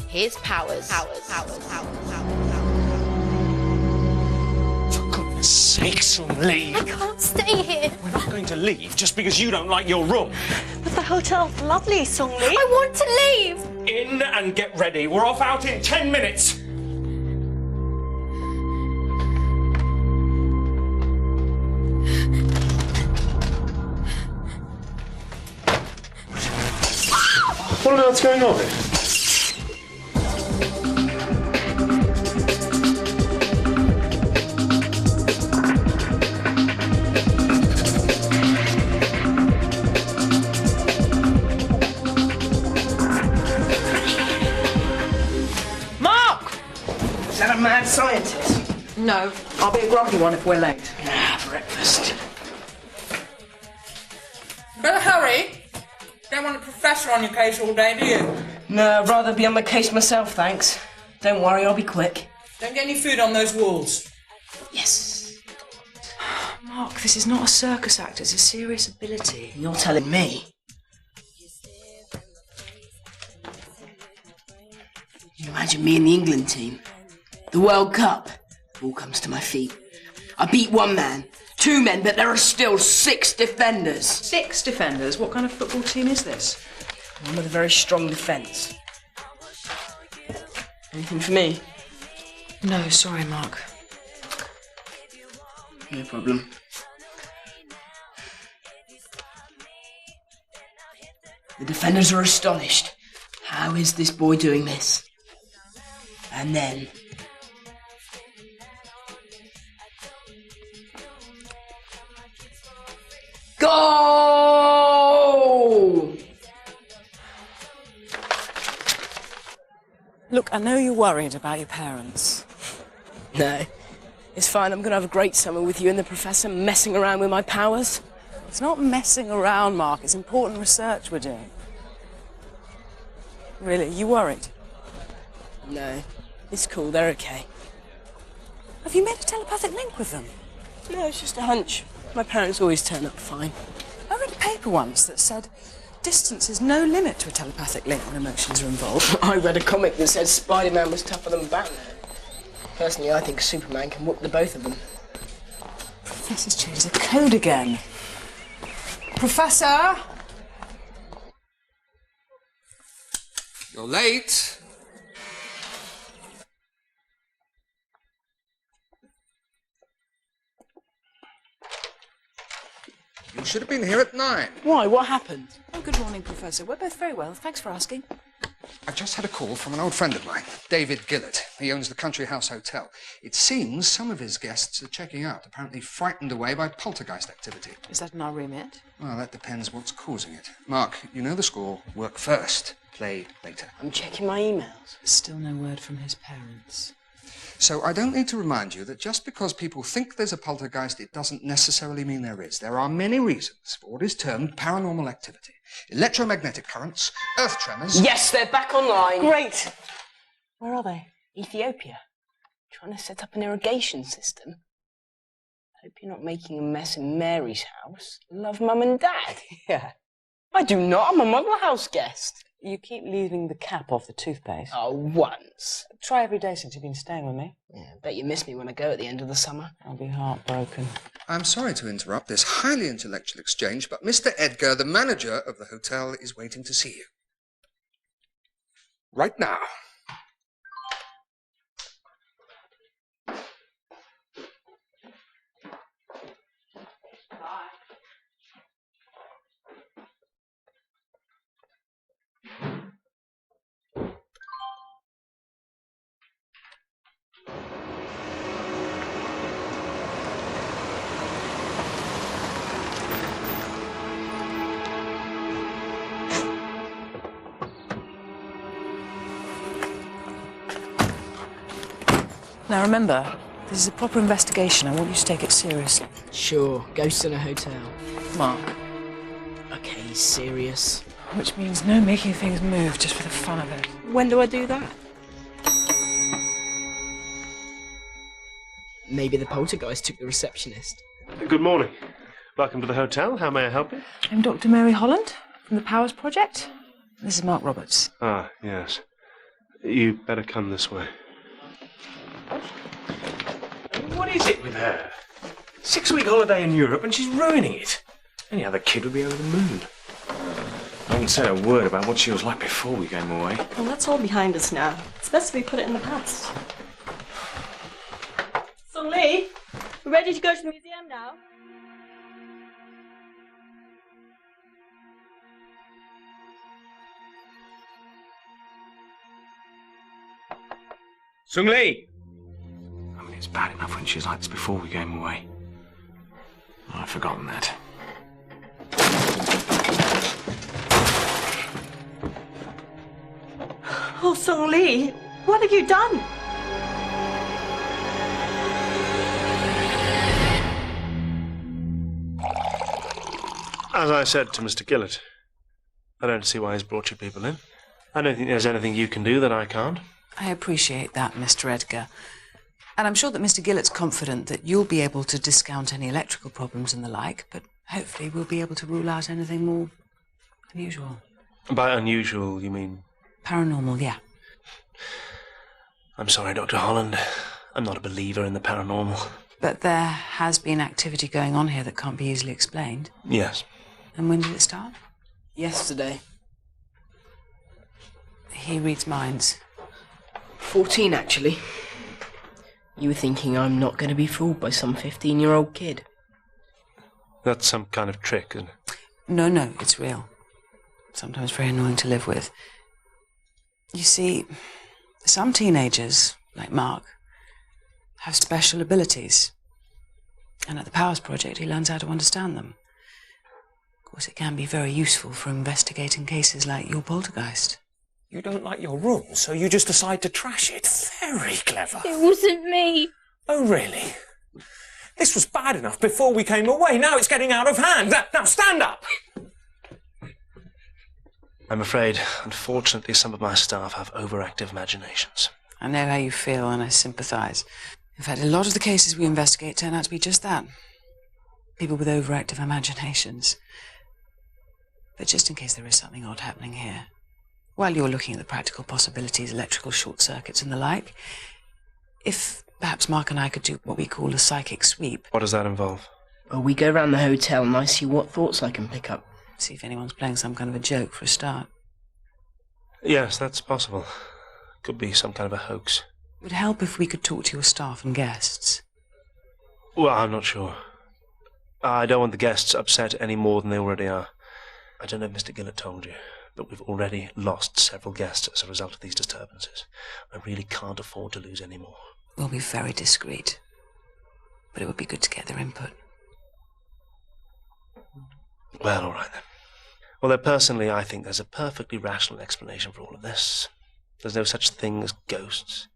his powers. For goodness sakes, leave. I can't stay here. We're not going to leave just because you don't like your room. But the hotel's lovely, Song Lee. I want to leave. In and get ready. We're off out in 10 minutes. What on earth's going on here? Mark! Is that a mad scientist? No, I'll be a groggy one if we're late. Breakfast. Better hurry. Don't want a professor on your case all day, do you? No, I'd rather be on the case myself, thanks. Don't worry, I'll be quick. Don't get any food on those walls. Yes. Mark, this is not a circus act, it's a serious ability. You're telling me? You imagine me in the England team? The World Cup? All comes to my feet. I beat one man, 2 men, but there are still 6 defenders. 6 defenders? What kind of football team is this? One with a very strong defence. Anything for me? No, sorry, Mark. No problem. The defenders are astonished. How is this boy doing this? And then... Goal! Look, I know you're worried about your parents. No. It's fine, I'm going to have a great summer with you and the professor messing around with my powers. It's not messing around, Mark. It's important research we're doing. Really, you worried? No. It's cool, they're okay. Have you made a telepathic link with them? No, it's just a hunch. My parents always turn up fine. I read a paper once that said distance is no limit to a telepathic link when emotions are involved. I read a comic that said Spider-Man was tougher than Batman. Personally, I think Superman can whoop the both of them. Professor's changed the code again. Professor! You're late. You should have been here at 9. Why? What happened? Oh, good morning, Professor. We're both very well. Thanks for asking. I just had a call from an old friend of mine, David Gillett. He owns the Country House Hotel. It seems some of his guests are checking out, apparently frightened away by poltergeist activity. Is that in our remit? Well, that depends what's causing it. Mark, you know the score. Work first, play later. I'm checking my emails. Still no word from his parents. So I don't need to remind you that just because people think there's a poltergeist, it doesn't necessarily mean there is. There are many reasons for what is termed paranormal activity. Electromagnetic currents, earth tremors... Yes, they're back online. Great. Where are they? Ethiopia. Trying to set up an irrigation system. Hope you're not making a mess in Mary's house. Love Mum and Dad. Yeah. I do not. I'm a Muggle House guest. You keep leaving the cap off the toothpaste. Oh, once. Try every day since you've been staying with me. Yeah, bet you miss me when I go at the end of the summer. I'll be heartbroken. I'm sorry to interrupt this highly intellectual exchange, but Mr. Edgar, the manager of the hotel, is waiting to see you. Right now. Now remember, this is a proper investigation. I want you to take it seriously. Sure, ghosts in a hotel. Mark. Okay, serious. Which means no making things move just for the fun of it. When do I do that? Maybe the poltergeist took the receptionist. Good morning. Welcome to the hotel. How may I help you? I'm Dr. Mary Holland from the Powers Project. This is Mark Roberts. Ah, yes. You better come this way. What is it with her? 6-week holiday in Europe and she's ruining it. Any other kid would be over the moon. I haven't said a word about what she was like before we came away. Well, that's all behind us now. It's best we put it in the past. So, Lee, we're ready to go to the museum now? Sung Lee! I mean, it's bad enough when she was like this before we came away. I've forgotten that. Oh, Sung Lee, what have you done? As I said to Mr. Gillett, I don't see why he's brought you people in. I don't think there's anything you can do that I can't. I appreciate that, Mr. Edgar. And I'm sure that Mr. Gillett's confident that you'll be able to discount any electrical problems and the like, but hopefully we'll be able to rule out anything more unusual. By unusual, you mean? Paranormal, yeah. I'm sorry, Dr. Holland. I'm not a believer in the paranormal. But there has been activity going on here that can't be easily explained. Yes. And when did it start? Yesterday. He reads minds. 14, actually. You were thinking I'm not going to be fooled by some 15-year-old kid. That's some kind of trick, isn't it? No, it's real. Sometimes very annoying to live with. You see, some teenagers, like Mark, have special abilities. And at the Powers Project, he learns how to understand them. Of course, it can be very useful for investigating cases like your poltergeist. You don't like your room, so you just decide to trash it. Very clever. It wasn't me. Oh, really? This was bad enough before we came away. Now it's getting out of hand. Now stand up! I'm afraid, unfortunately, some of my staff have overactive imaginations. I know how you feel, and I sympathise. In fact, a lot of the cases we investigate turn out to be just that. People with overactive imaginations. But just in case there is something odd happening here, while you're looking at the practical possibilities, electrical short circuits and the like, if perhaps Mark and I could do what we call a psychic sweep. What does that involve? Well, we go round the hotel and I see what thoughts I can pick up. See if anyone's playing some kind of a joke for a start. Yes, that's possible. Could be some kind of a hoax. It would help if we could talk to your staff and guests. Well, I'm not sure. I don't want the guests upset any more than they already are. I don't know if Mr. Gillett told you, but we've already lost several guests as a result of these disturbances. I really can't afford to lose any more. We'll be very discreet, but it would be good to get their input. Well, all right then. Although personally, I think there's a perfectly rational explanation for all of this. There's no such thing as ghosts.